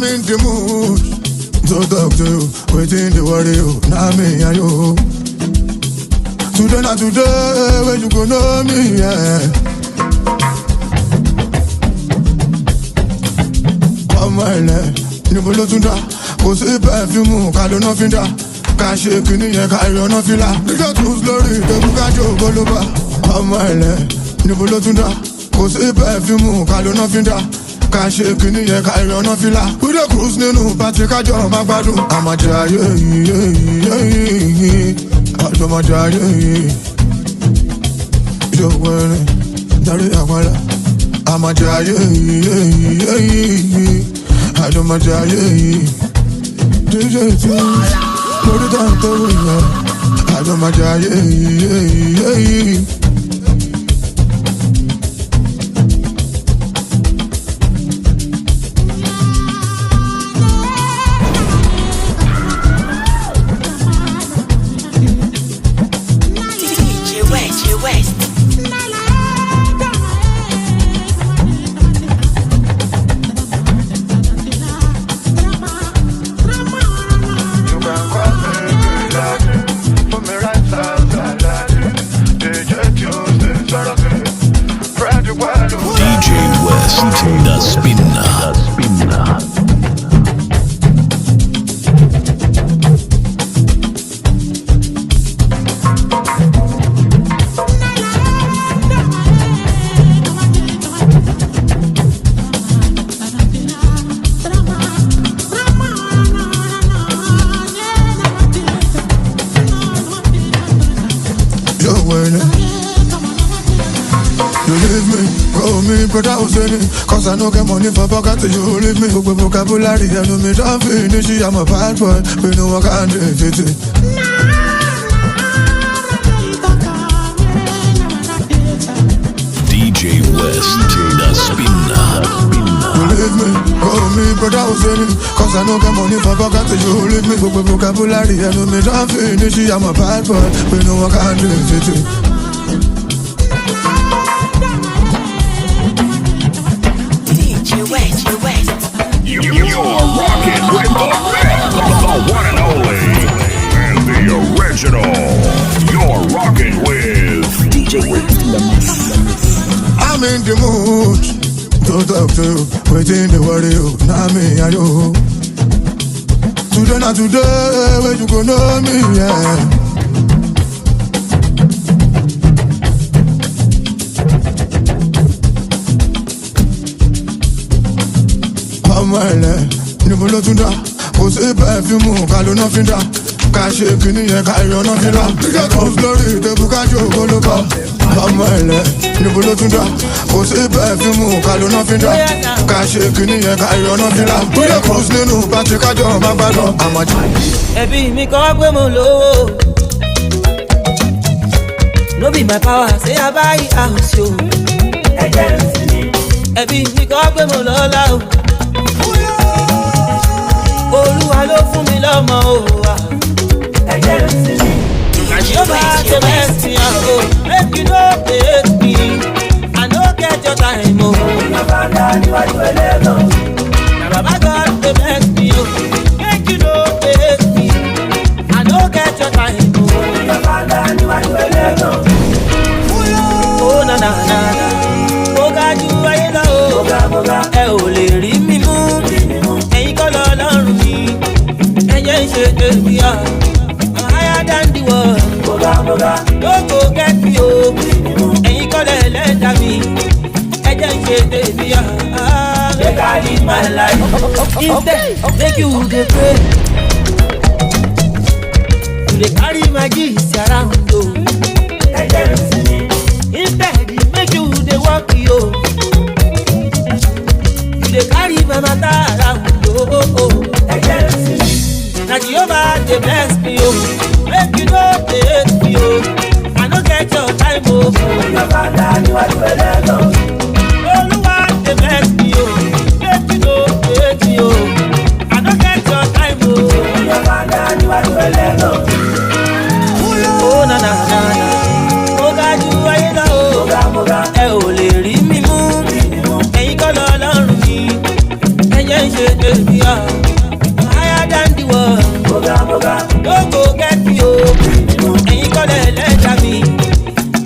I'm in the mood to talk to you, waiting to worry you, now me and you. Today not today, when you go know me, yeah. Ọmọ ilẹ̀ níbo ló tún dá, kò sí pẹ̀fímù ká ló ná fi dá. Ká ṣe kìíní yẹn ká ìrọ̀nà fìlà. Nígbà tó ń lórí ìdẹ́kù ká jó gbólóbá. Ọmọ ilẹ̀ níbo ló tún dá, kò sí pẹ̀fímù ká ló ná fi dá. Ká ṣe kìíní yẹn ká ìrọ̀nà fìlà. We dey cruise nínú pàtí kájọ máa gbádùn. Àmàjẹ ayé yìí, àjọmọ̀jẹ ayé yìí. Ìjọba ẹni darí àpárá. Àmàjẹ ayé yìí, àjọmọ̀jẹ ayé yìí. DJ tí lórí tàǹtó wìyà, àjọmọ̀jẹ ayé yìí. Cause I no get money for pocket till you leave me. Book vocabulary, I know me don't finish. I'm a bad boy, we know I can't do it. DJ West, the spinner. You leave me, call me brother Hussein. Cause I no get money for pocket till you leave me. Book vocabulary, I know me don't finish. I'm a bad boy, we know I can't do it. You're rocking with the one and only, and the original. You're rocking with DJ West. I'm in the mood to talk to you, waiting to worry you, now me and you. Today not today, when you go know me, yeah. Ọmọ ilẹ̀ níbo ló tún dá, kò sí pẹ̀fímù ká ló ná fi dá. Ká ṣe kìíní yẹn ká ìrọ̀nà fìlà. Nígbà tó ń lórí ìdẹ́kù ká jó gbólóbá. Ọmọ ilẹ̀ níbo ló tún dá, kò sí pẹ̀fímù ká ló ná fi dá. Ká ṣe kìíní yẹn ká ìrọ̀nà fìlà. We dey cruise nínú pàtí kájọ máa gbádùn. Àmàjẹ. Ẹbí mi kọ́ pé mo lówó. No be my power, say I buy house yo. Ẹbí mi kọ́ pé mo lọ́lá o. Olúwa ló fún mi lọ́mọ o. Àṣìyọ́bà ṣe bẹ́ẹ̀ sí àgbo. Make you no hate me, I no get your time o. Na Baba God dey bless me o. Make you no hate me, I no get your time o. Oh na na na na, mo ga ju ayé lọ o. Ẹ ò lè rí mi mú, ẹ̀yin kọ́ lọ lọ́rùn mi. Ẹyẹ ń ṣe tèmi à, I'm higher than the world. Don't go get me o, ẹ̀yin kọ́ lẹ̀ lẹ́dà mi. Ẹyẹ ń ṣe tèmi à, make I live my life. Instead, make you dey pray. You dey carry my gist around o. Instead, make you dey work yo. You dey carry my matter around o. Na Jehovah dey bless me o. Make you no hate me o. I no get your time o. Olúwa dey bless me o. Make you no hate me o. I no get your time o. Oh na na na na, mo ga ju ayé lọ o. Ẹ ò lè rí mi mú, ẹ̀yin kọ́ lọ lọ́rùn mi. Ẹyẹ ń ṣe baby, higher than the world. Don't go get me, and you call it let me.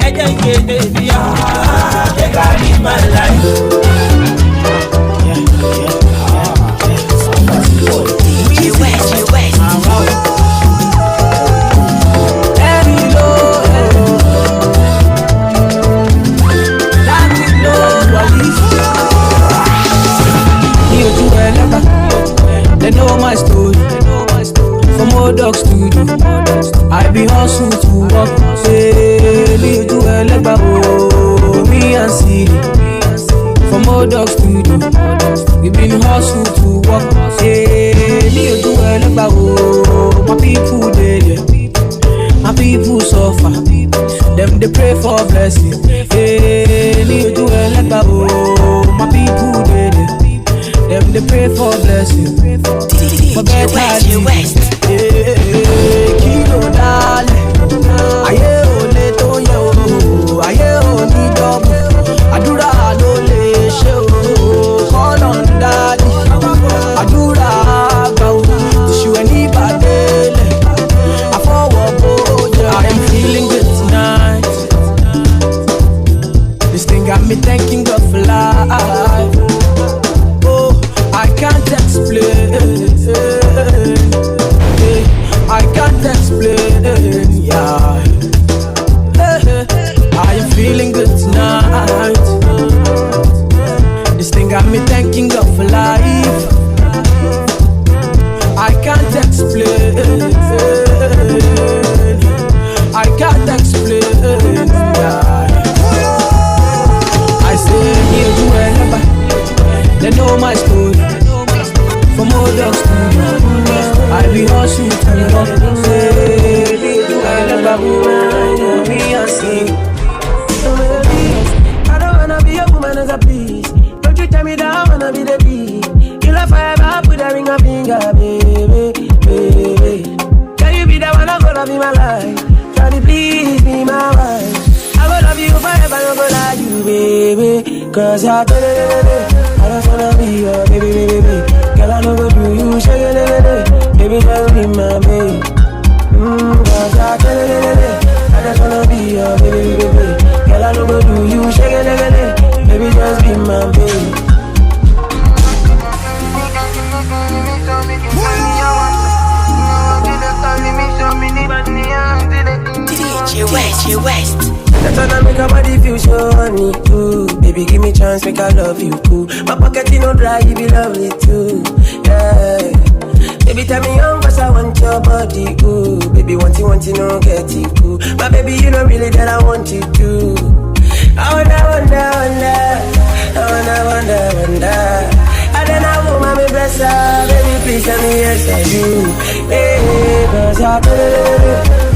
I just get baby, take I live my life. They know my story. From old dogs to you, I be hustle to walk. Say, me do a legba, me and see. From old dogs to you, we been hustle to walk. Say, me do a legba, my people dead, my people suffer. Them they pray for blessing. Hey, me do a legba, my people dead. Them they pray for blessing. For better living. Kilo dale. Aye o le to ye o. Aye o ni double. Adura no le she o. Call on daddy. Adura agba o. Tishu eni badele. Afowo boja. I am feeling good tonight. This thing got me thanking God for life. I can't explain. I can't explain. Yeah. I am feeling good tonight. This thing got me thanking God for life. I can't explain. I can't explain. Yeah. I say you do whatever. They know my story. From old dogs to you, I be hustle to walk. Say, I love me and sing. I don't wanna be a woman as a piece. Don't you tell me that I wanna be the beat. You love forever, put a ring up finger, baby, baby. Can you be the one I gonna be my life? Try to please be my wife. I will love you forever, I'm gonna lie you, baby. Cause you're I just wanna be your baby, baby, baby. Girl, I know what do you shake it, baby, just be my baby. Cause I just wanna be your baby, baby, baby. Girl, I know what do you shake it, baby, just be my baby. DJ West. That's when I make a body feel so honey too. Baby, give me chance, make I love you cool. My pocket no dry, you be lovely too. Yeah. Baby, tell me young, cause I want your body, ooh. Baby, want you, no get it, cool. My baby, you know really that I want you too. I wonder. I don't know, mommy, bless her. Baby, please tell me yes, I do. Hey, cause I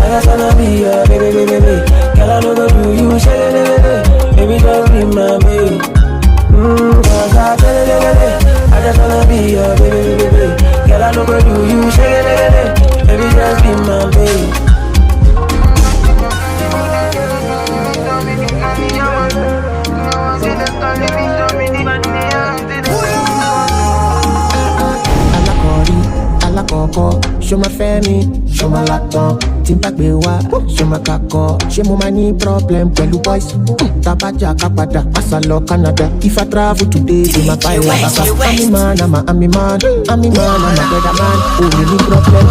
just wanna be your baby, baby, baby. Girl, I know what do you shake it, baby, just be my baby. Cause I just wanna be your baby, baby, baby. Girl, I know what do you shake it, baby, just be my baby. Alakoko, show my family, show my laptop, timpa bewa, show my kako, show my money problem, pẹ̀lú boys, tabaja kapada, asalo Canada. If I travel today, be my fire, I'm a man, I'm a better man, oh, any problem,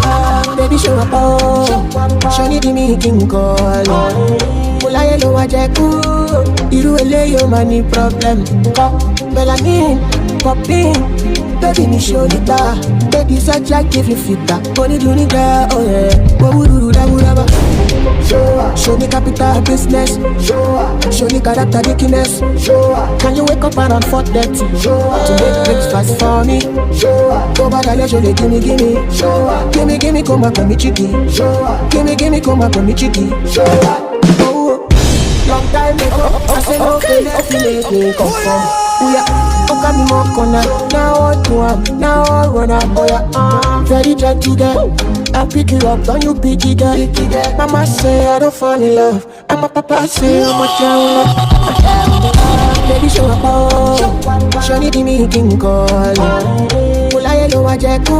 baby show up, show me the making call, mula yellow wajeku, iru ele yo money problem, melanin, popping. Baby, me show it da. Baby, such like if you fit da. Money do need da, oh yeah. What would do da, would have? Show me capital business. Show me character dickiness. Can you wake up around 4:30 to make breakfast for me? Go back and show me, gimme, come back on me cheeky. Gimme, come back on me cheeky. Oh, long time ago, I said no, let me come from. Oh yeah. Got me more corner, now all to am, now all run up, boy. Very gentle girl, I pick you up, don't you pick it girl. Mama say I don't fall in love, and my papa say I'm a child. Baby show up, show me the making call. wa jẹ kú.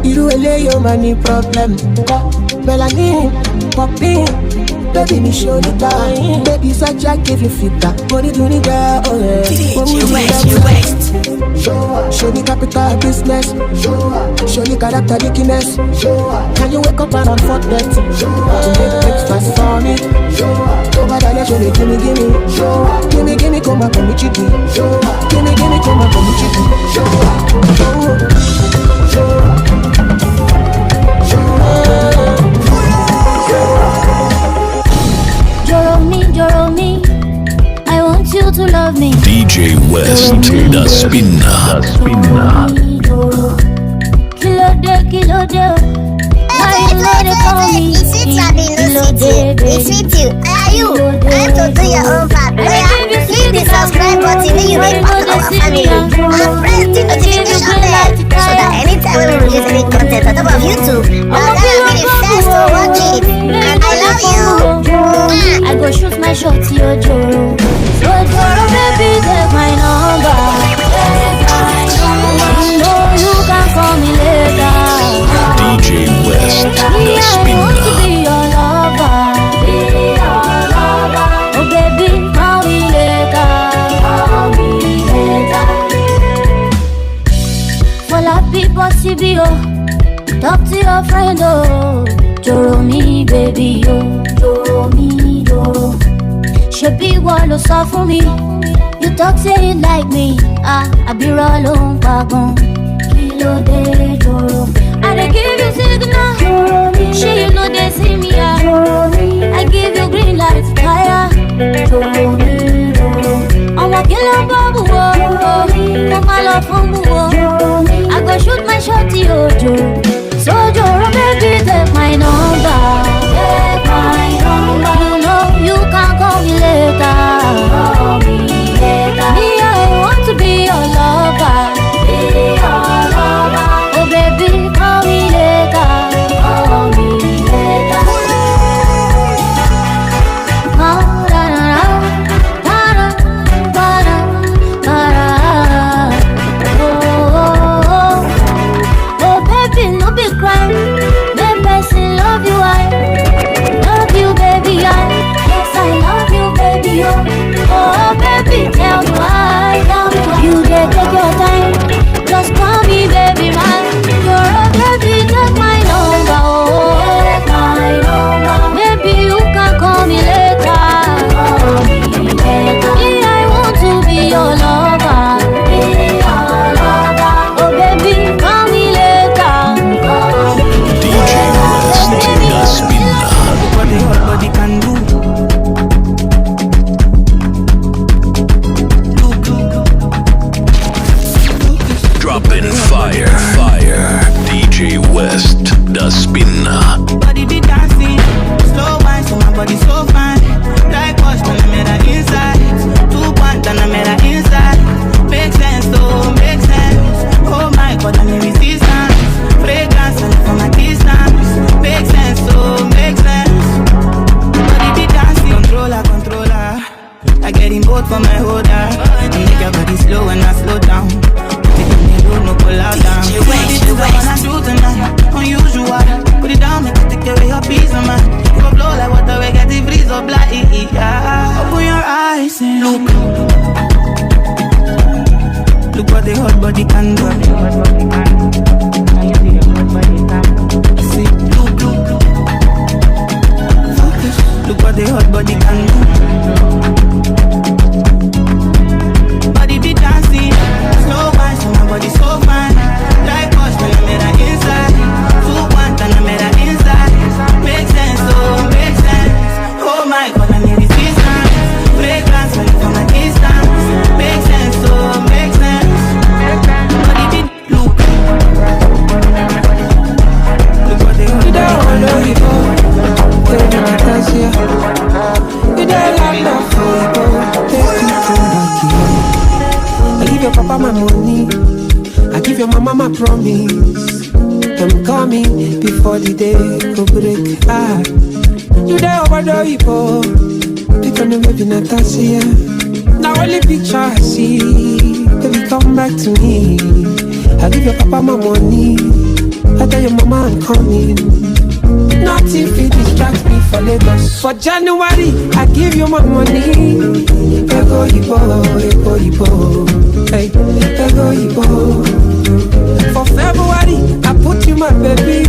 Irú eléyìí ó máa ní problem. Melanin, popping. Baby, me show the time. Baby, such I give you feedback. Money do the girl, oh yeah. Show me capital business. Show me character likeness. Can you wake up around 4:30 to make breakfast for me? Over the let you gimme, gimme, come back on me chicky. Gimme, come back on me chicky. Joro me, I want you to love me. DJ West, the spinner. Kilo de. Why you know they call me? It's sweet to be lucid. It's sweet you. Are you? I have to do your own part. Hit the subscribe button and you make part of our family. And press the notification bell so that anytime we release any content on top of YouTube, you're gonna be the first to watch it. And I love you. I go shoot my shot to your Joro. So Joro, baby, take my number. You know you can call me later. DJ West, the spinner. I want to be your lover. Oh baby, call me later. For la people see me, talk to your friend, oh. Joro me, baby, oh. Joro me, Joro. Shebi walo sọ fún mi. You talk say it like me. I be rolling wagon. Kilo de Joro. I dey give you signal. Joro me. She you know they see me. Joro me. I give you green light, fire. Joro me, Joro. I'ma kill a babu, oh. I'ma love from Joro me. I go shoot my shot to you, Joro. So Joro, baby, take my number. Take my number. You know you can call me later. Call me later. Me, I want to be your lover. Be your lover. Oh baby, call me later. Call me later. Oh baby, no be crime. Make person love you, I love you, baby, yes, I love you, baby, oh baby, tell me why, you take your time, just call me, baby, man, you're a baby, take my number, oh, take my number, maybe you can call me later, me, I want to be your lover, oh baby, call me later, DJ West, the spinner. What the whole body can do. Dropping fire. DJ West, the spinner. Body be dancing, slow wine, so my body so fine. Like wash, then I made her inside. 2 points, then I made her inside. Make sense, though, make sense. Oh my God, I'm in resistance. Fragrance, and from a distance. Make sense, so make sense. Body be dancing, controller. I get in both for my holder. Make your body slow and I slow down. No pull out down. You wanna do tonight, unusual. Put it down, make it take away your peace of mind. You go blow like water, we get the breeze of black. Open your eyes and look what the hot body can do. See, look what the hot body can do. Body be dancing, slow wine, so my body so fine. Like wash, when I made her inside. 2 points, and I made her inside. Make sense, oh, make sense. Oh my God, I'm in resistance. Fragrance, when from a distance. Make sense, oh, make sense. Body be look what they hold. You don't wanna be born. Take me to Naija. You don't like that football. Take me to Naija. I leave your papa my money. I give your mama my promise. I'm coming before the day go break. You there over the people. Pick on the baby Natasha. Now only picture I see. Baby come back to me. I give your papa my money. I tell your mama I'm coming. Nothing fit distract me for Lagos. For January, I give you my money. Ego Ibo, hey, Ego Ibo. For February, I put you my baby.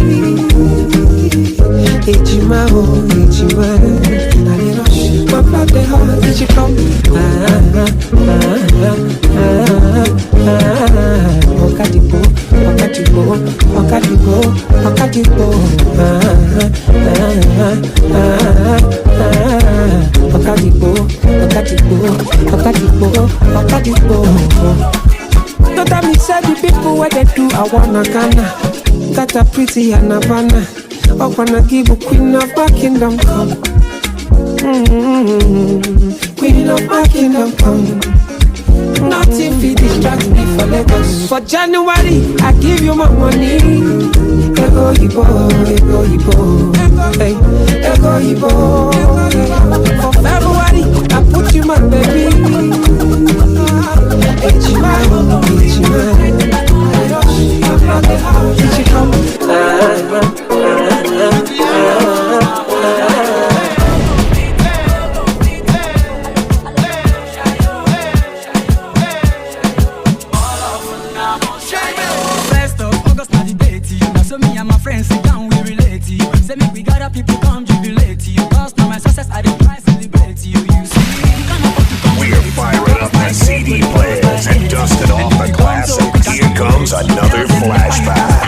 Ejima, oh, Ejima. I rush, my blood they hot, did you come? Okadipo, Okadipo, Okadipo, Okadipo. Okadipo. Don't tell me say the people what they do, I wanna Ghana. Got a pretty and a banner. I wanna give a queen of my kingdom come. Queen of my kingdom come. Nothing fit distract me for Lagos. For January, I give you my money. Ego Ibo, hey, Ego Ibo. For February, I put you my baby. Ejima, Ejima. Did you come? Another flashback.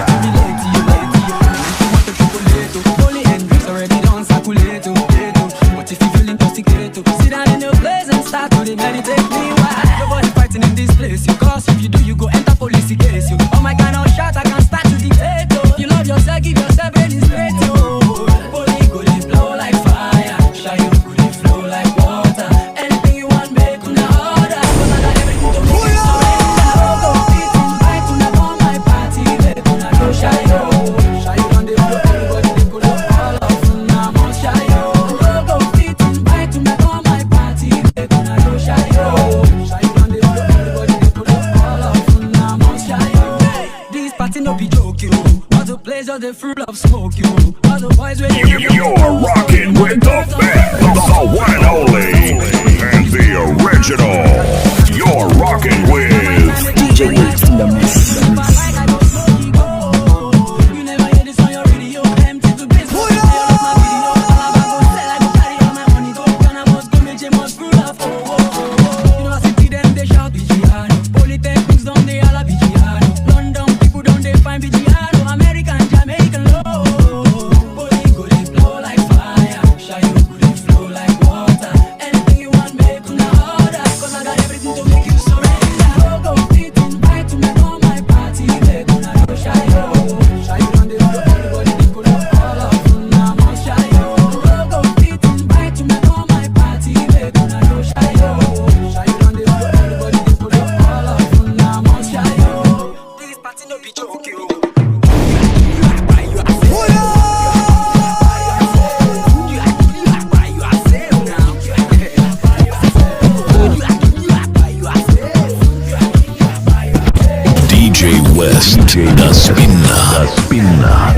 But if you feel intoxicated, sit down in your place and start to meditate me. Why? Nobody fighting in this place. Cause if you do, you go enter police case. Oh my God, no shot, I can start to dictate. If you love yourself, give yourself any straight. Body go dey blow like fire. Shy you go dey flow like water. Anything you want, make una order. Cause I got everything to make you surrender. Go fit invite una come my party. Make una go shy yo. Shy you on the floor, everybody dey pull up. All of una must shy yo. Go fit invite una come my party. Make una go shy yo. Shy you on the floor, everybody dey pull up. All of una must shy yo. This party no be joke yo. All the pleasure they full of smoke yo. All the boys with You're rocking with the best, the one and only, and the original. You're rocking with DJ West in the mix. You never hear this on your radio. Empty to base. You know I see them they shout Bigiano. Polytechnics don't they all a Bigiano. London people don't they find Bigiano. American, Jamaican low. Body go they blow like fire. Shy you go they flow like water. Anything you want, make una order. Cause I got everything to make you surrender. Go fit invite to make on my party. Make una go shy yo. Shy you on the floor, everybody they pull up. All of una must shy yo. Go fit invite to make on my party. Make una go shy yo. Shy you on the floor, everybody they pull up. All of una must shy yo. This party no be joke yo. DJ West, the spinner.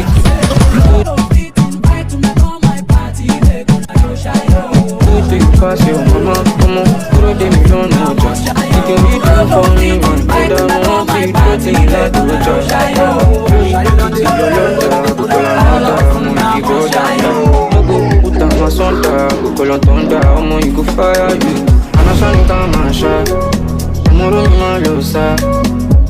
Pass your mama, come on, put it in your nose. You can be down for me, man. Put down on feet, put it like a judge. Put down my son, go on thunder, you go fire you. And I shall come and shine. Tomorrow, my losa.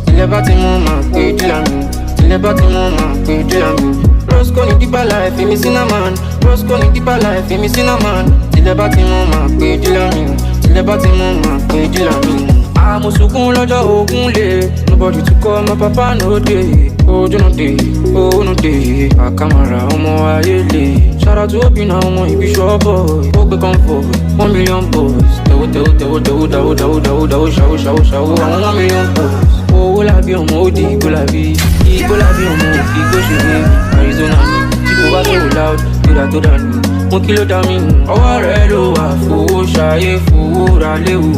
Till about the moment, pay Dilami. Till about the moment, pay Dilami. Roscoe in deeper life, me cinnamon. Roscoe in deeper life, me cinnamon. Till about the moment, pay Dilami. Till about the moment, pay Dilami. I'm a sukun loja ogunle. Nobody to call my papa no day. Oh, do not day, oh no day. A camera, omo ayele. Shout out to Obi now, omo he be sure boy. Ope come for 1 million boys. Show, 1 million boys. Oh, la vie omo odi, go la vie. Go la vie omo, fi go chérie. Arizona ni, people was so loud. To that ni, mo kilo da mi. Ọwọ́ rẹ̀ ló wà, fowó ṣayé, fowó ra léwu.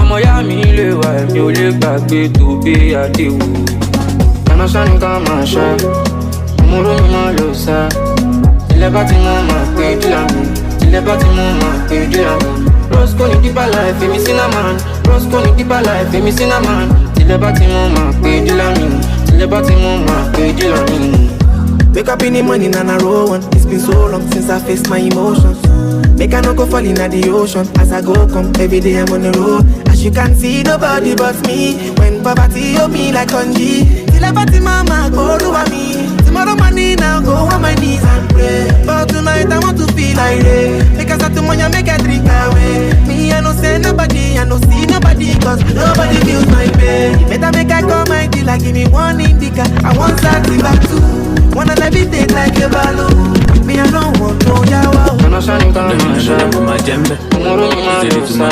Ọmọ ya mi lè wà, èmi ò lè gbàgbé tó gbé àdéhùn. Ọ̀nà sani ká máa ṣe, òmùrú mi máa lò sá. Ilẹ̀ bá ti mú máa pé dílà mi, ilẹ̀ bá ti mú máa pé dílà mi. Roscoe ní deeper life, èmi cinnamon. Roscoe ní deeper life, èmi cinnamon. Ilẹ̀ bá ti mú máa pé dílà mi, ilẹ̀ bá ti mú máa pé dílà mi. Wake up in the morning and I roll one. It's been so long since I faced my emotions. Make I no go fall in the ocean. As I go come, every day I'm on the road. As you can see, nobody but me. When poverty hold me like Konji. Till I party mama, go to me. Tomorrow morning I'll go on my knees and pray. But tonight I want to feel like rain. Because I tomorrow make a drink away. Me I no say nobody, I no see nobody. Cause nobody feels my pain. Better make I call my dealer, give me one indica. I want something back too. Wanna levitate like a balloon. Me I don't want no yawa. Ọ̀nà sani ká máa ṣe, my jembe. òmùrú mi máa lò sá.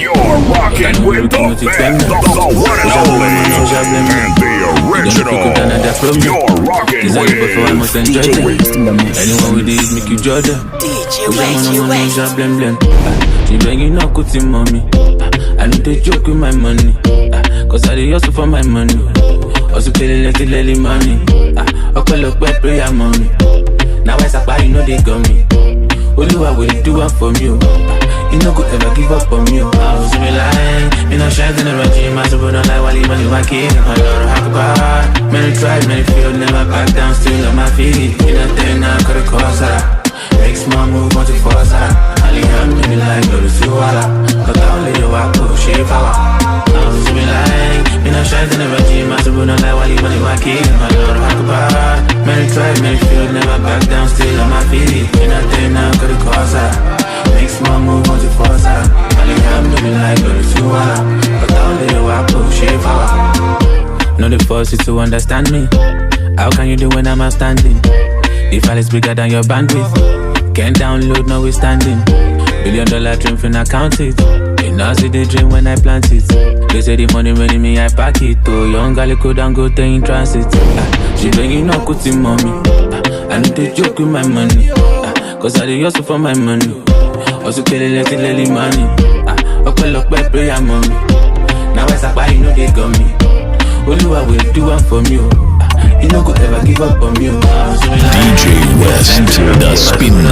You're rocking with the best, the one and only, and the original. You're rocking with DJ Waste. Anyone with this make you judge her. DJ Waste. Blem blem. She begging no good in mommy. I need to joke with my money. Cause I dey hustle for my money. Also pay let the money. I call up where prayer money. Now I say you know they got me. Oluwa will do one for me. You no go ever give up on me. I was me lying, me no shine in the regime. I suppose not like Wally, but you my king. My Lord, how could many tried, many failed, never back down, still on my feet. In a thing now, cut a course. Make small move, want to force. Ali help me like no to water. But I only do I push it power. I was me lying, me no shine in the regime. I suppose not like Wally, but you my king. My Lord, how could many tried, many failed, never back down, still on my feet. In a thing now, cut a course. Make small move on the force. I am living like no water. But only you I push it power. No the force is to understand me. How can you do when I'm outstanding? If I is bigger than your bandwidth, can't download notwithstanding. $1 billion dream finna count it. You know see the dream when I plant it. They say the money running me I pack it. Oh young girl could and go in transit. She begging no good in mommy. I need to joke with my money. Cause I dey hustle for my money. Also kill it, let it money. I call up where prayer mommy. Now I say you know they got me. Oluwa will do one for me. You no go ever give up on me. DJ West, the spinner.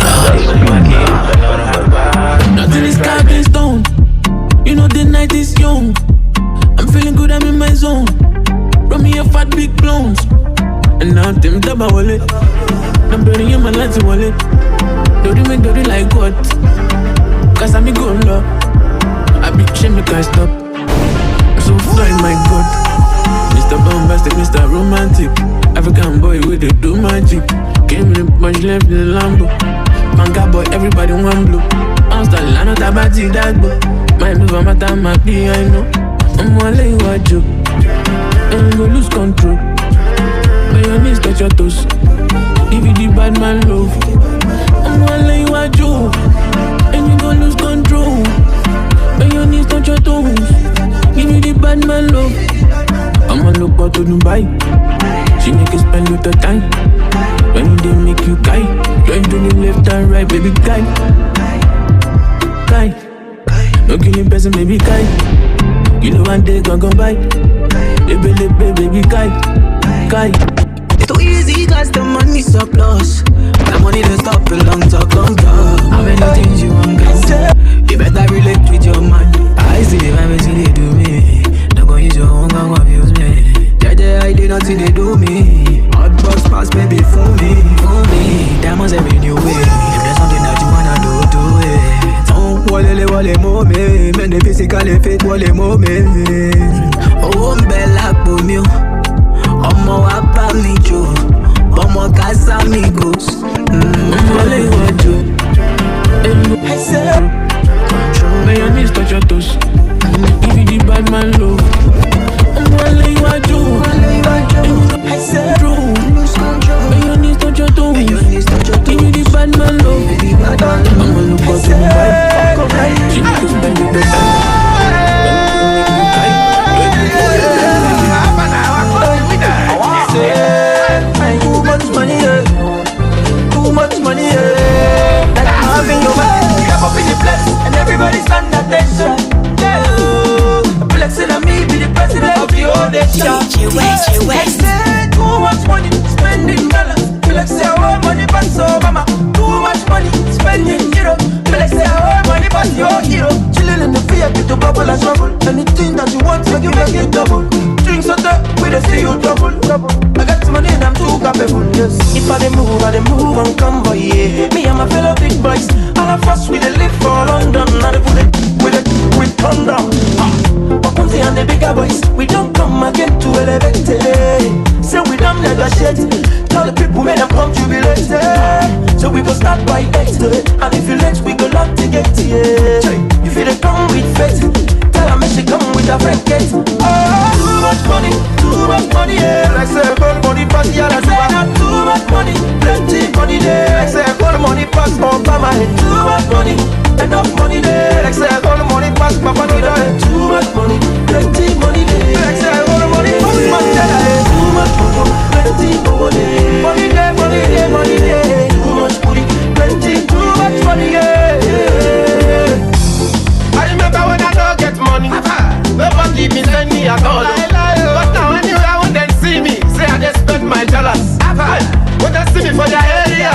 Nothing is carved in stone. You know the night is young. I'm feeling good, I'm in my zone. Brought me a fat big blonde. And now them double wallet. I'm burning in my lights wallet. Dirty make dirty like what? Cause I'm a good love. I be shame me can't stop. I'm so fly, my God. Mr. Bombastic, Mr. Romantic. African boy with the do magic. Came in much left in the Lambo. Manga boy, everybody want blue. I'm still not about that boy. My move, I'm at my P, I know. I'm gonna lay what you. And you go lose control. But your knees touch your toes. If you the bad man love, I'm gonna lay what you. And you go lose control. But your knees touch your toes. Give you the bad man love. I'ma look out to Dubai. She make you spend with the time. When they make you guy, join to the left and right, baby guy. Guy, no killing person, baby guy. You know one day gon' by. Baby guy, guy. It's too easy cause the money surplus. The money don't stop a long talk on God. How many things you want to you better relate with your man. I see the vibe, see they do me. Don't go use your own gun, abuse me. I did nothing they do me. Hot box pass, baby, fool me. Diamonds every new way. If there's something that you wanna do it. Don't wale mo me. Men the physically fit wale mo me. Oh, bella pomio. Omo wapa mi jo. Omo casa amigos. Wale wajo. I said, may your knees touch your toes. Give you the bad man love. Wale wajo. I said, lose control. May your knees touch your toes. Give you the bad man love. I'ma look out to Dubai. She make you spend with the time. too much money, too much money, that I have in your mind. Step up in the place and everybody stand attention. Yeah, flexing on me, be the president of the whole nation. DJ Waste. Take it to bubble and trouble. Anything that you want, make it double. Drinks on top, we dey see you double. I got money and I'm too capable, yes. If I dey move and come by, yeah. Me and my fellow big boys, all of us we dey live for London. Now they put it with thunder. But Kunzi and the bigger boys, we don't come again to elevate it. Say we don't negotiate. Tell the people make them come jubilate. So we go start by 8. And if you late, we go lock the gate, yeah. If you dey come with faith, tell her make she come with a friend gate. Too much money, yeah. Like say gold money pass, yeah, that's not too much money, plenty money there. Like say gold money pass, over my head. Too much money, enough money there. Like say gold money pass, papa no die. Too much money, plenty money there. Like say gold money pass, my head. Too much money, plenty money. Money there, money there, money there. Too much money, plenty, too much money, yeah. I remember when I don't get money, nobody be send me at all. But now anywhere when they see me, say I just spend my dollars. When they see me for their area,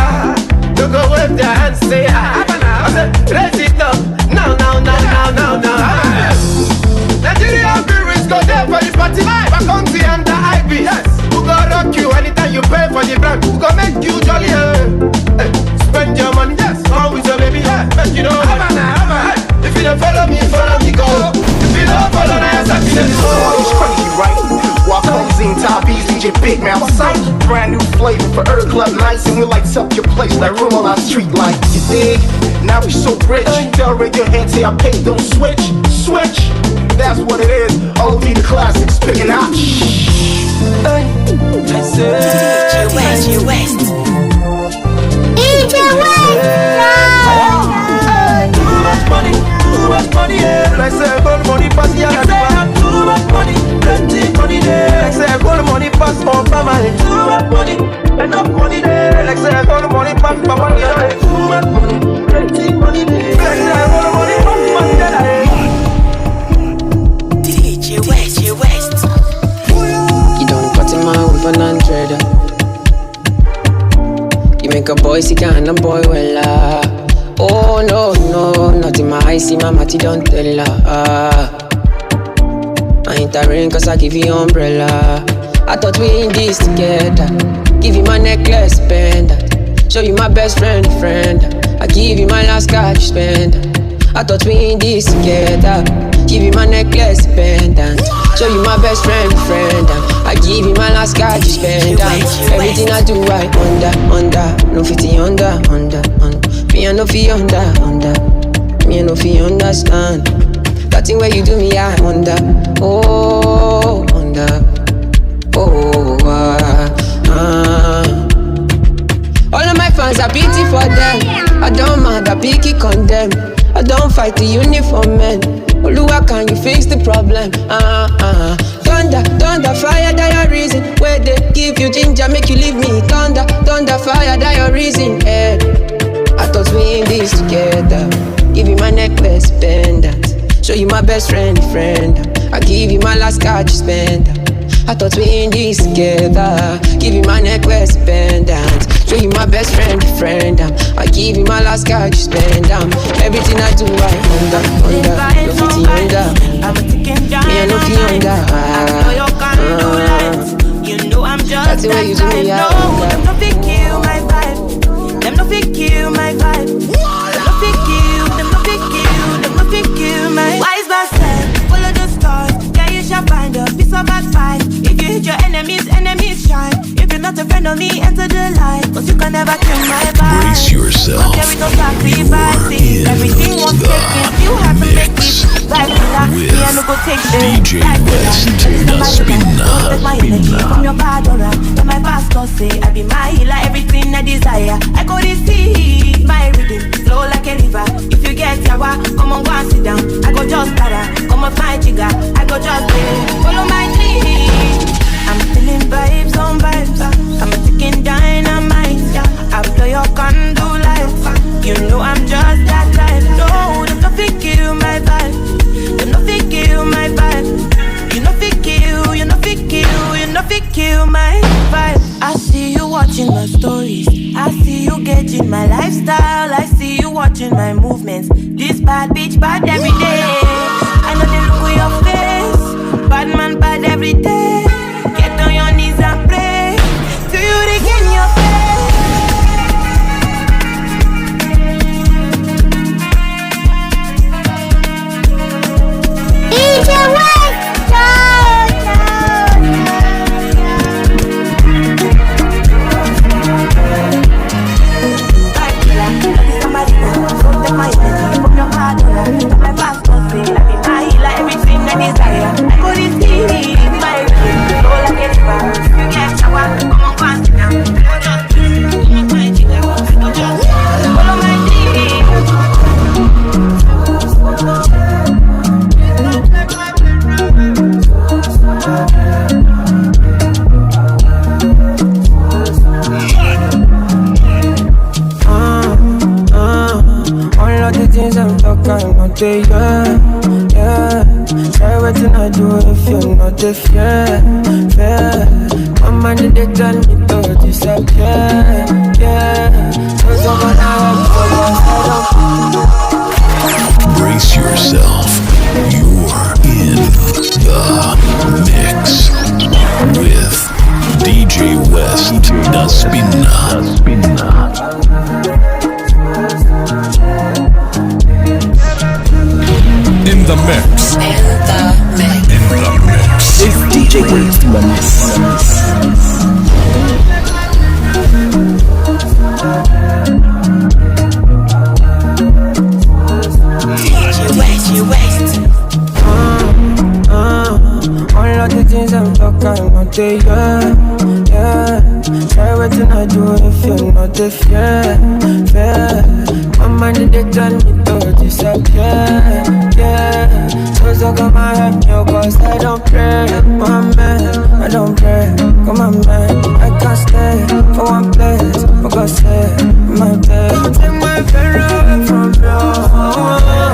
they go wave their hands, say I say, raise it up, now. Nigeria be rich, go there for the party, Baconzi and the IB. Yes, who go rock you anytime you pay for the brand? Who go make you jolly? Spend your money, yes, come with your baby, make you know. If you don't follow me, go. If you don't follow me, I'm it's crazy, right? While Cozy and Top E's DJ Big Mouth sight. Brand new flavor for Earth Club nights, and we lights up your place like room on our street light. You dig? Now we so rich. Tell Radiohead say I pay, don't switch. That's what it is. OD the classics, picking out. DJ West. Too much money, yeah. Like say gold money pass, yeah, that's why. Too much money, plenty money there. Like say gold money pass, over my head. Too much money, enough money there. Like say gold money pass, papa no die. Too much money, plenty money there. Like say gold money pass, money die. DJ West. You don't cut him out with an 100. You make a boy sick and a boy well. Oh no, not in my eyes, see my matty don't tell her. I ain't a rain cause I give you umbrella. I thought we in this together. Give you my necklace, spend that. Show you my best friend. I give you my last card, spend that. I thought we in this together. Give you my necklace, spend that. Show you my best friend. I give you my last card, you spend that. Everything I do, I under. No 50 under. Me I no fi under. Me I no fi understand. That thing where you do me, I under. Oh, under. Oh, All of my fans are pity for them. I don't mind, I picky condemn. I don't fight the uniform men. Oluwa, can you fix the problem? Thunder, fire, die reason. Where they give you ginger, make you leave me. Thunder, fire, die reason. Yeah. I thought we in this together. Give you my necklace, pendant. Show you my best friend. I give you my last card, you spend. I thought we in this together. Give you my necklace, pendant. Show you my best friend. I give you my last card, you spend. Everything I do, I under. No 50 under. Me I no fi under. You know I'm just that's the way you do me, no, them no fi kill my vibe. Them no fi kill my vibe. Them no fi kill my wise man said, follow the stars. Yeah, you shall find a piece of advice. If you hit your enemies shine. If you're not a friend of me, enter the light. Cause you can never kill my vibe. Brace yourself. There is no sacrifice. Everything won't take it. You have to make it. Like me, I no go take DJ West, the spinner. From your bad aura, when my pastor say I be my healer, everything I desire. I go to see my rhythm flow like a river. If you get yawa, come on, go and sit down. I go just dada, come on, find jigga. I go just follow my dream. I'm feeling vibes on vibes. I'm a ticking dynamite. I blow your candle lights. You know I'm just that type. No, them no fi kill my vibe. Them no fi kill my vibe. You no fi kill. You no fi kill my vibe. I see you watching my stories. I see you gauging my lifestyle. I see you watching my movements. This bad bitch bad every day. know the look of your face. Bad man bad every day. Get on your knees and pray. To you regain your faith. DJ West, everything I desire. I couldn't see my dream. All I get back. You get shower, come on, fast now. Follow my all of the things I'm talking, not the yeah. Try what I do if you're not the fear. My mind they tell me to disappear, So someone Brace yourself. You're in the mix with DJ West da Spinna. In the mix. It's DJ West in the mix. all of the things I'm talking, not the yeah. Try what I do if you're not the fear. My mind they tell me to disappear, So come on, help me, cause I don't pray. My man, I don't pray. Come on, man, I can't stay for one place. For God's sake, my bed. Take my fear away from you.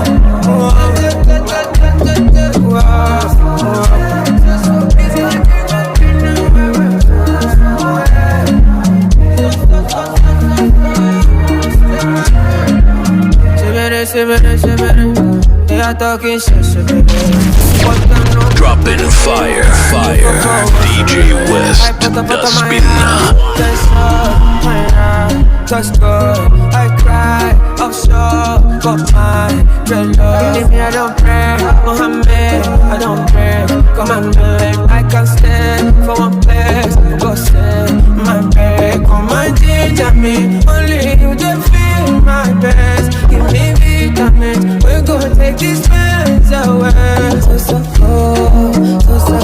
They are talking shit, Dropping fire, DJ West da Spinna. Touch God, I cry, I'm sure, got my dreadlocks. Leave me, I don't pray, Mohammed, I don't pray. Come on, babe, I can't stand for one place. Go say my babe, come and ginger me. Only you just feel my best. Give me vitamins, we're gonna take these pains away. So cold, so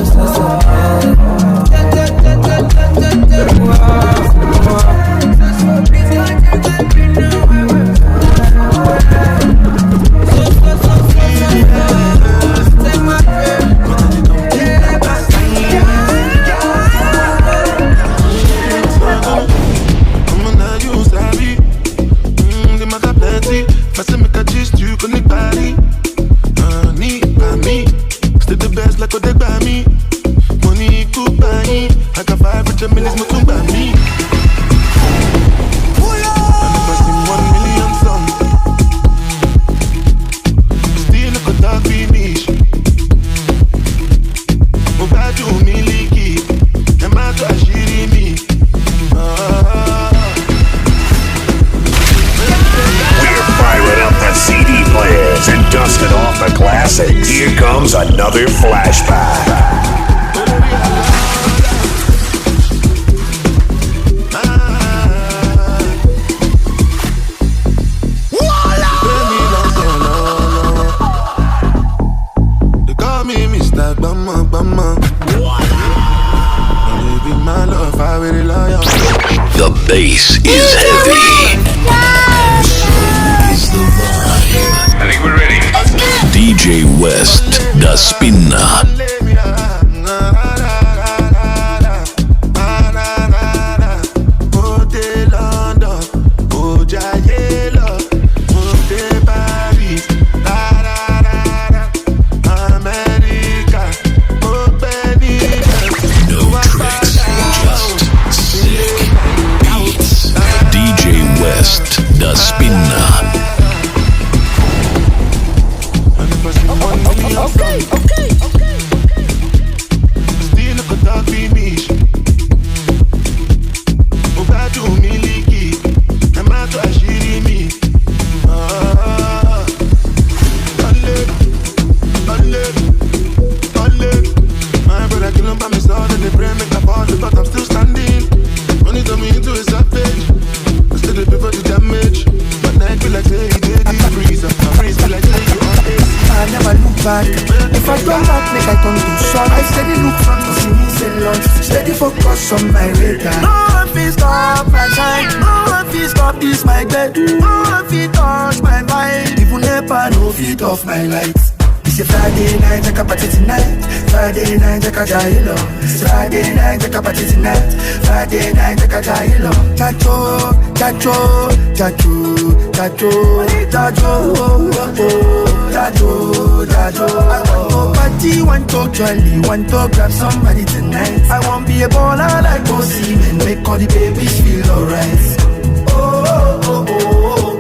Here comes another flashback. They call me Mr. Bama. Baby, my love, I really loyal. The bass is heavy. I think we're ready. DJ West da Spinna. Okay. steady focus on my radar. No one fit stop my shine. No one fit stop this my bed. No one fit touch my mind. Even never no fit off my lights. It's a Friday night, check a party tonight. Friday night, check a jailo. It's Friday night, check a party tonight. Friday night, check a jailo. Chacho, chacho, chacho, chacho, chacho, chacho, chacho. I want to party, want to jolly, want to grab somebody tonight. I want to be a baller like Osimhen, make all the babies feel alright. Oh, oh, oh, oh.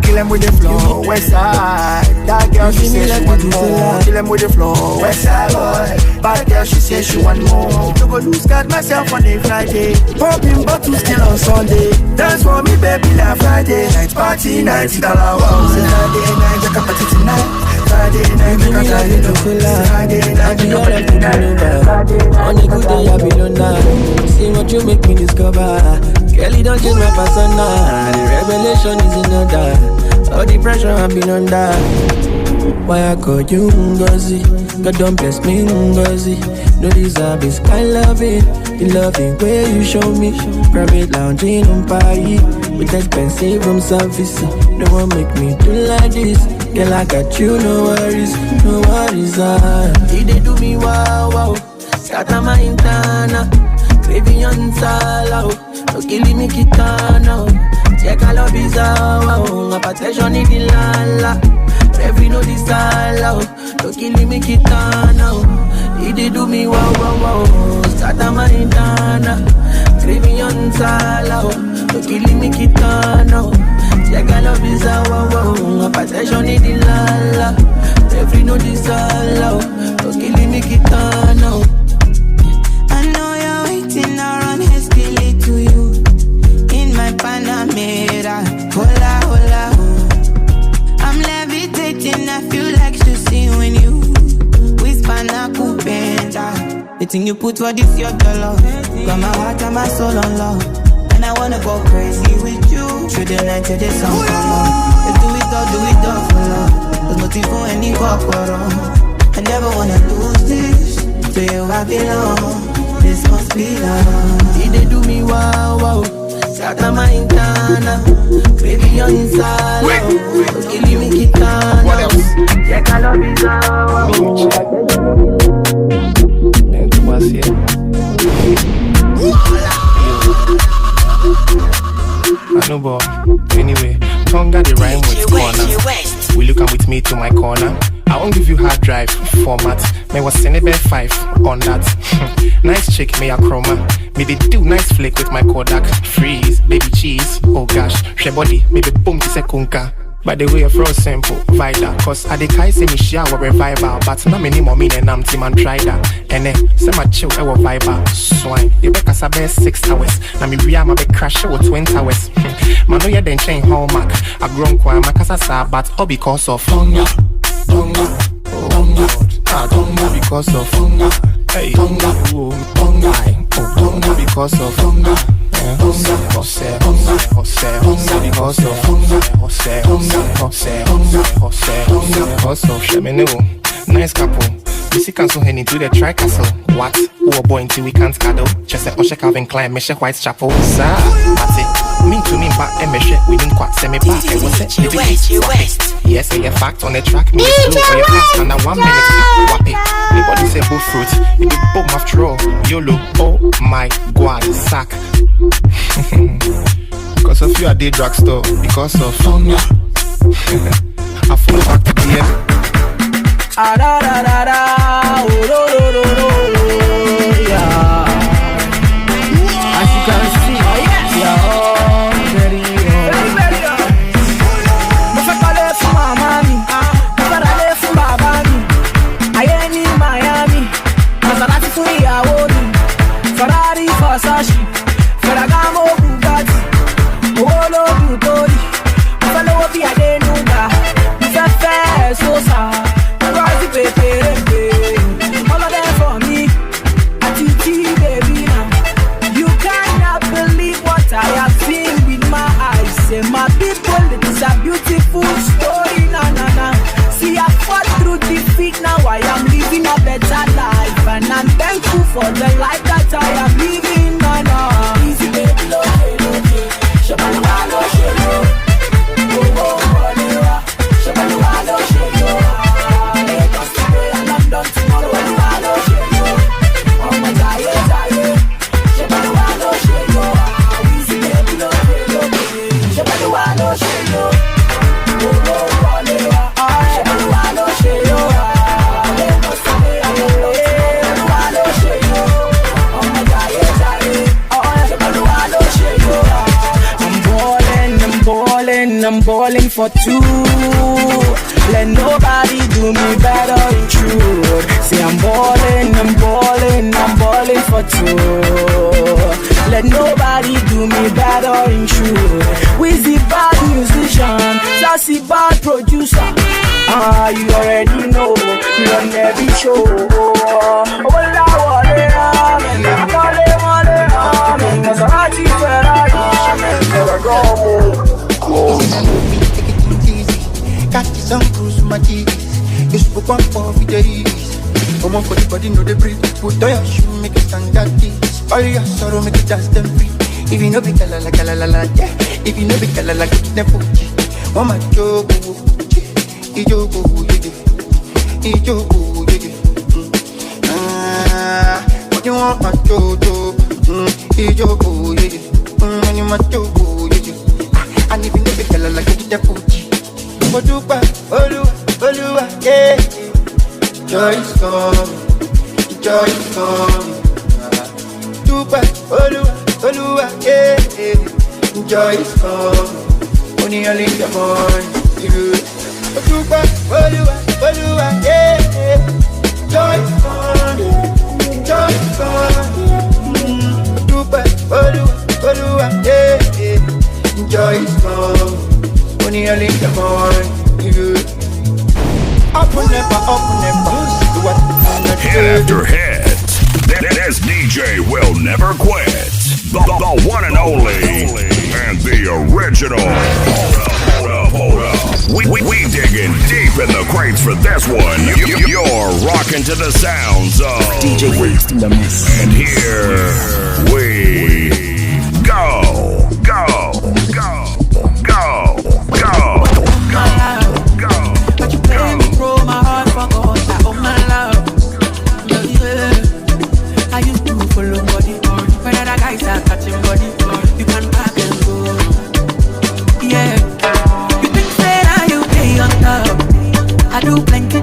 Kill them with the flow, west side. That girl, she says she want more. Kill them with the flow, west side boy. Bad girl, she says she want more. To go lose God myself on a Friday. Popping bottles still on Sunday. Dance for me, baby, like Friday night. Party night, $90 wow. Friday night, check a party tonight. Friday night, check a party tonight. Friday night, check a party tonight. On a good day, I be alone. See what you make me discover. Girl, you don't change my persona. The revelation is in order. All the pressure I've been under. Why I call you Ngozi? God don't bless me Ngozi. No deserve is kind loving. The loving way you show me. Private lounging on Paris with expensive room service. No one make me do like this. Girl, I got you, no worries, no worries. He they do me wow wow. Scatter my internal. Baby on sala. No killing me kitana. Check all of his my protection in the lala. Every no disala. No killing me kitana. He did do me wow wow wow. Start my intana. Baby on sala. No killing me kitana. Check all of his my protection in the lala. Every no disala. No killing me kitana. I know you're waiting around hastily to you. My Panamera, hola, hola, oh. I'm levitating, I feel like see when you whisper na kupenda. The thing you put for this your dollar. Got my heart and my soul on love. And I wanna go crazy with you. Through the night till the sun come on. Let's do it all for love. There's nothing for any corporal. I never wanna lose this. To you I belong. This must be love. He they do me wow wow. Scatter my intana, baby on inside. Killing me kitana. What else? Check all of his I know, but anyway, Tonga the rhyme with corner. Will you come with me to my corner? I won't give you hard drive format. May was Senebe 5 on that. Nice chick, may a chroma. Me they do nice flick with my Kodak. Freeze, baby cheese. Oh gosh, she body, maybe boom to sekunka. By the way, froze simple, vital. Cause I decay say me share our revival. But no many more meaning I'm team and try that. And then say my chill our viber. Swine, you better sabe 6 hours. Now me real my be crash with 20 hours. Man no ya then chain hallmark. I grown kwa makasasa but all because of Tonga. Tonga, Tonga, Tonga because of Tonga. Hey, Tonga, oh Tonga, Tonga because of Tonga. Tonga because of Shemino. Nice couple. We see cancel heading to the tri-castle. What? Oh boy until we can't cuddle. Just like Osha Calvin Klein, Mesha Whitechapel. Sir, that's it. Me to me back and measure within quite semi back. I was it. Yes, say a fact on the track. Me slow for your pass and a 1 minute. Wap it. Anybody say both fruit. It be boom after all. YOLO. Oh my God, sack. Because of you I did drugstore. Because of Tonga. I follow back to the end. Ah da da da da, oh do do do do, yeah. As you can see, yeah, very on. Mo fẹ́ kọ́lé fún màmá mi, mo fẹ́ ralé fún bàbá mi. Ayé ní Miami, Maserati fún ìyàwó mi. Ferrari, Versace, Ferragamo, Bugatti. Owó lóògùn tó rí, mo fẹ́ lówó bí Adénúgà. Mo fẹ́ fẹ́ Sosa. All of them for the life that I am living, Nana. Easy baby, no shame, no shame. Shabalua, no shame, no. Oh, oh, Olera. Shabalua, no shame, no. Lagos today and London tomorrow. No shame, no. Oh, my Jaye, Jaye. Shabalua, no shame, no. Easy baby, no shame, no shame. Shabalua, no shame, no. Oh, oh, Olera. Shabalua, no shame, no. Lagos today and London tomorrow. I'm balling for two. Let nobody do me better in truth. See, I'm balling for two. Let nobody do me better in truth. Wizzy bad musician, Sassy bad producer. You already know, you on every show. Got this on cruise with my cheese. You spoke one for days. Come on for the body, know the breathe. Put on your shoe, make it stand at this. All your sorrow, make it dance them free. If you know be kalala, yeah. If you know be kalala, get them Fuji. Oh my joke, Ijogo, what you want, my jojo? Ijogo, when you my jogo, and if you know be kalala, get them Fuji. Odupa, Olua, yeah. Joy is coming. Odupa, Olua, yeah. Joy is coming. Only early in the morning. Odupa, Olua, yeah. Joy is coming. Odupa, Olua, yeah. Joy is coming. Only early in the morning. Up and never. Hit after hit. This DJ will never quit. The one and only. And the original. Hold up. We digging deep in the crates for this one. You're rocking to the sounds of DJ Waste in the mix. And here we go. But you play me pro, my heart for God. Oh my love, yeah. I used to follow body. When other guys are catching body, you can pack and go. Yeah, you think that you pay on top. I do plenty,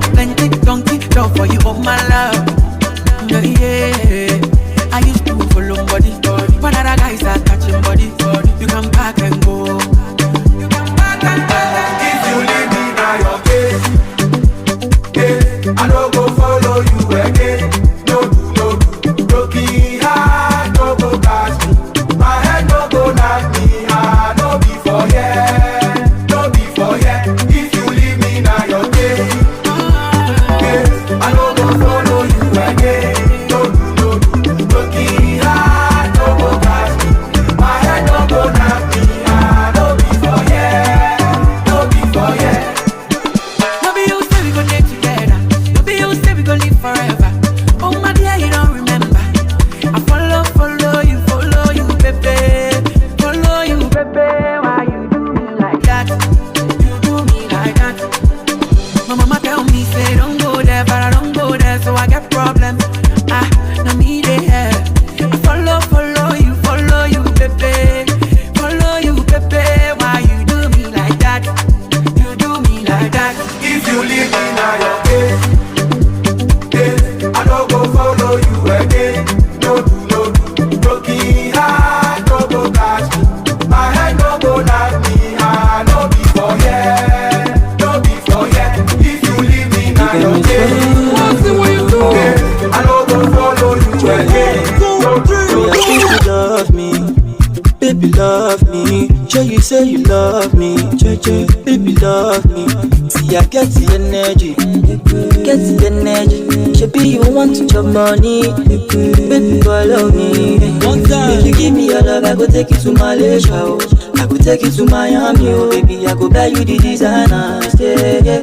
donkey, job for you, oh my love. Yeah, I used to follow body. When other guys are catching body, you can pack and go. I don't go follow you again. No do. Broken heart, no go catch me. My head no go knock me. I no be for here. If you leave me now your day. I don't go follow you again. No do. Broken heart, no go catch me. My head no go knock me. I no be for here. No be you say we go live together. No be you say we go live forever. Oh my dear, you don't remember. I follow you, baby. Follow you, baby. Why you do me like that? You do me like that. My mama tell me say don't go there, but I don't go there, so I get problems. Now me there. I follow you, baby. Follow you, baby. Why you do me like that? You do me like that. If you leave me now your case, I don't go follow you again. No do. Broken heart, no go catch me. My head no go knock me. I no be for here. If you leave me now your case, I don't go follow you again. No do. Love me, baby, love me. Sure you say you love me, baby, love me. See, I get the energy. Baby, you want to chop money, baby, follow me. One time, if you give me your love, I go take you to Malaysia, oh. I go take you to Miami, oh. Baby, I go buy you the designer, stay, yeah.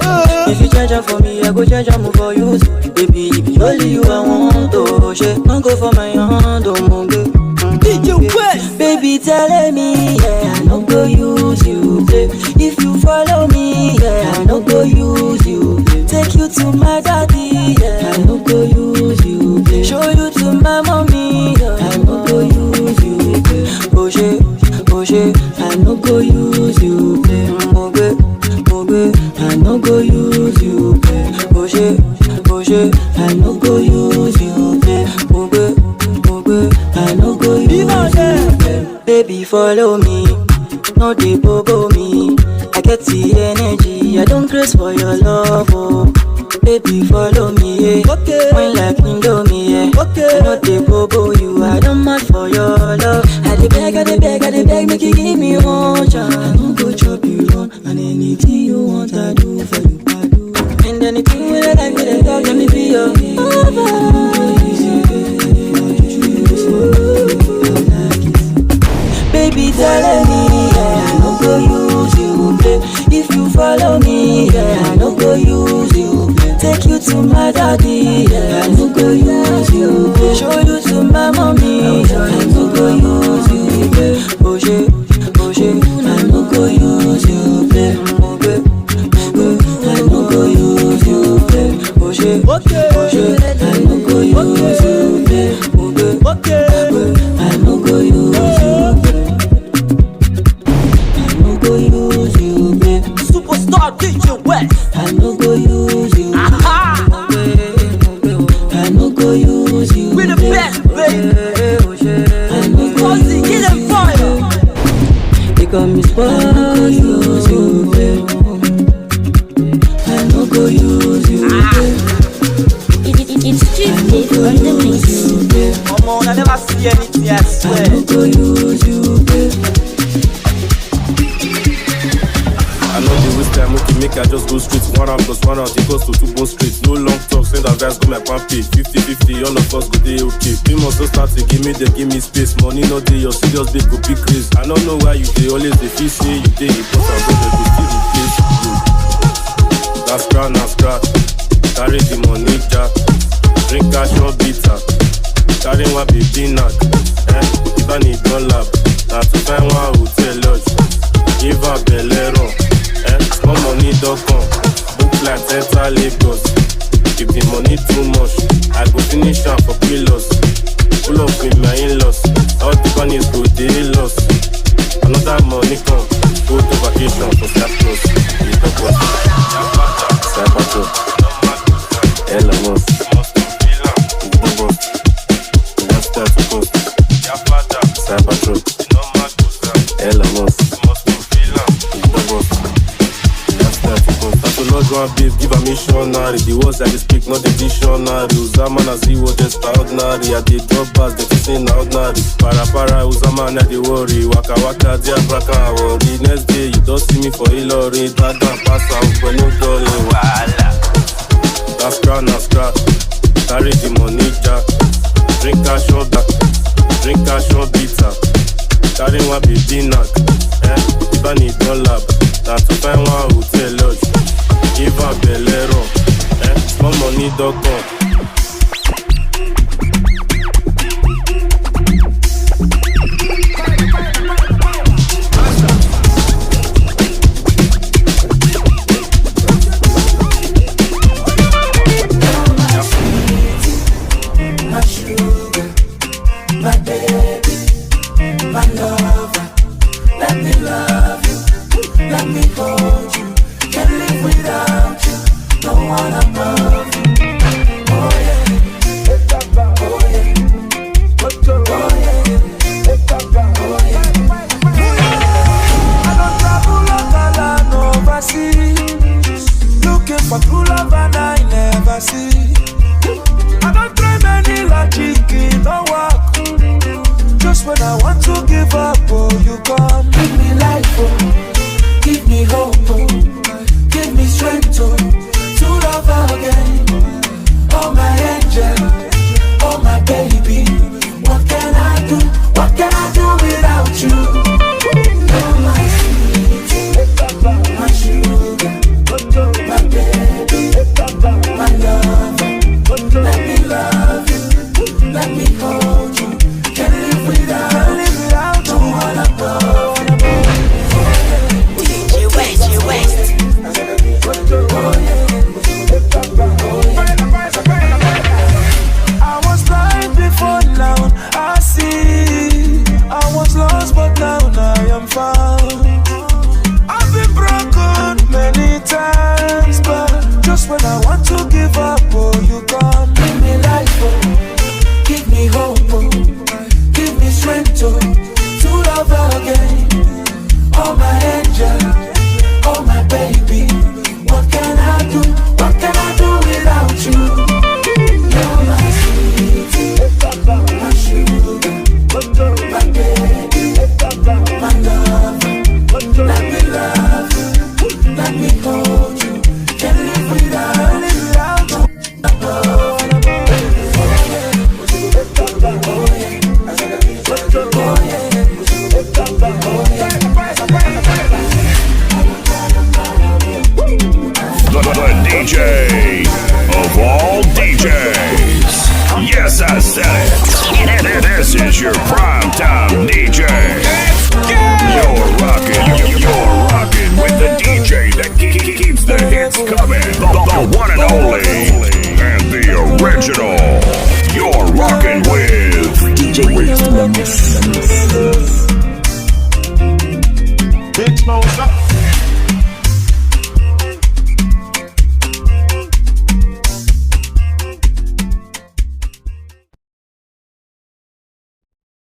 If you change them for me, I go change them for you. Baby, if you only you I want to share, don't go for my hand, don't move it. Baby, telling me, yeah, I don't go use you, play. If you follow me, yeah, I don't go use you, play. Take you to my daddy, yeah, I don't go use you, play. Show you to my mommy, yeah, I don't go use you, play. Oh shit, I don't go use you, play. I don't go use you, play. Oh shit, I don't go use you, play. I no go use you, baby, follow me. No dey bobo me. I get the energy, I don't craze for your love, oh. Baby, follow me, yeah. Okay. When like Indomie, yeah. Okay. I no dey bobo you, I don't mad for your love. I dey beg, make you give me one chance. I don't go chop you run, and anything you want I do for you, I do. And anything with a like with a dog, let me be your lover. Baby, telling me, yeah, I no go use you, play. If you follow me, yeah, I no go use you, play. Take you to my daddy, yeah, I no go use you, play. Show you to my mommy, yeah, I no go use you, play. Oh shit, I no go use you, play. I no go use you, play. Oh shit, I no go use you, play. I no go use you. Superstar DJ West. I no go use you. I no go use you. We're the best, baby. I no go use you. Fire. They call me spoil you. I no go use you. It's cheerful on the mix. Come on, I never see anything, I swear. I no go use you. I know the waste time, okay, make I just go straight. 1 round plus 1 round, equals to 2 bones straight. No long talk, send our guys go my pampi. 50-50, all of us go day okay. We must not start to give me space. Money no day, your serious babe go be crazy. I don't know why you dey always dey feel say you dey important, but they go still replace you. That's scratch. Carry the money jack. Drink cash or bitter. Carry one baby knack. If I need one lab, now to find one hotel lodge. Give her belero. Small money don't come. Book flight enter Lagos. If the money too much, I go finish am for pillows. Full up with my in-laws. All the bunnies go dey lost. Another money come. Go to vacation for Cyprus. Cyprus. Elon Musk. That's that cost. Cyprus. Elon Musk. One babe, give a missionary. The words I speak, not the dictionary. Uzama na zero, extraordinary. I did drop bars, they say na ordinary. Para, Uzama na the worry. Waka, dia braka, worry. Next day, you don't see me for Hillary. Dragon, pass out, but no dolly. Wala. That's scratch. Carry the money, jack. Drink cash or back. Drink cash or bitter. Carry one baby knack. If I need one lab, now to find one hotel lodge. Give her belero. Small money don't come.